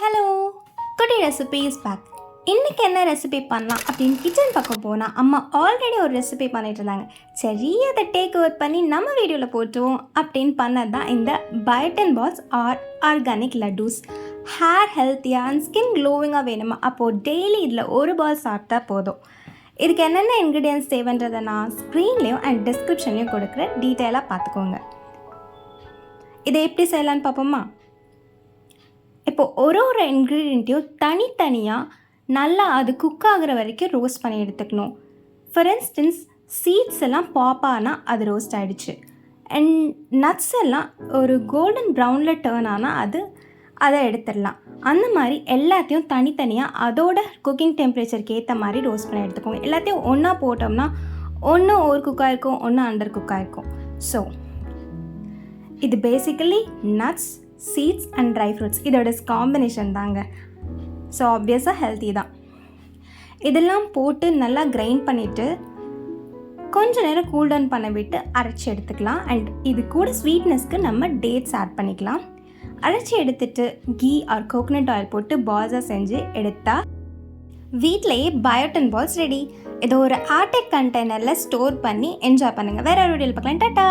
Hello, today recipe is back. இன்றைக்கி என்ன recipe பண்ணலாம் அப்படின்னு கிச்சன் பக்கம் போனால் அம்மா ஆல்ரெடி ஒரு ரெசிபி பண்ணிட்டு இருந்தாங்க. சரி, அதை டேக் ஓவர் பண்ணி நம்ம வீடியோவில் போட்டுருவோம் அப்படின்னு பண்ணது தான் இந்த biotin balls are organic லட்டூஸ். Hair ஹெல்த்தியாக அண்ட் ஸ்கின் க்ளோவிங்காக வேணுமா? அப்போது டெய்லி இதில் ஒரு பால் சாப்பிட்டா போதும். இதுக்கு என்னென்ன இன்க்ரீடியன்ஸ் தேவைன்றதை நான் ஸ்க்ரீன்லேயும் அண்ட் டிஸ்கிரிப்ஷன்லேயும் கொடுக்குறேன். டீட்டெயிலாக பார்த்துக்கோங்க. இதை எப்படி செய்யலான்னு பார்ப்போமா? இப்போது ஒரு இன்க்ரீடியண்ட்டையும் தனித்தனியாக நல்லா அது குக் ஆகிற வரைக்கும் ரோஸ்ட் பண்ணி எடுத்துக்கணும். ஃபார் இன்ஸ்டன்ஸ், சீட்ஸ் எல்லாம் பாப்பானால் அது ரோஸ்ட் ஆகிடுச்சு. அண்ட் நட்ஸ் எல்லாம் ஒரு கோல்டன் ப்ரௌனில் டேர்ன் ஆனால் அதை எடுத்துடலாம். அந்த மாதிரி எல்லாத்தையும் தனித்தனியாக அதோட குக்கிங் டெம்பரேச்சருக்கு ஏற்ற மாதிரி ரோஸ்ட் பண்ணி எடுத்துக்கோங்க. எல்லாத்தையும் ஒன்றா போட்டோம்னா ஒன்று ஓவர் குக்காக இருக்கும், ஒன்று அண்டர் குக்காக இருக்கும். ஸோ இது basically nuts, seeds and dry fruits இதோட காம்பினேஷன் தாங்க. ஸோ ஆப்வியஸாக ஹெல்த்தி தான். இதெல்லாம் போட்டு நல்லா கிரைண்ட் பண்ணிவிட்டு கொஞ்சம் நேரம் கூல் டவுன் பண்ண விட்டு அரைச்சி எடுத்துக்கலாம். அண்ட் இது கூட ஸ்வீட்னஸ்க்கு நம்ம டேட்ஸ் ஆட் பண்ணிக்கலாம். அரைச்சி எடுத்துட்டு கீ ஆர் கோகனட் ஆயில் போட்டு பால்ஸாக செஞ்சு எடுத்தால் வீட்டிலையே பயோட்டின் பால்ஸ் ரெடி. இதை ஒரு ஏர்டைட் கண்டெய்னரில் ஸ்டோர் பண்ணி என்ஜாய் பண்ணுங்கள். வேறு ஒரு வீடியோவில் பார்க்கலாம். டாட்டா.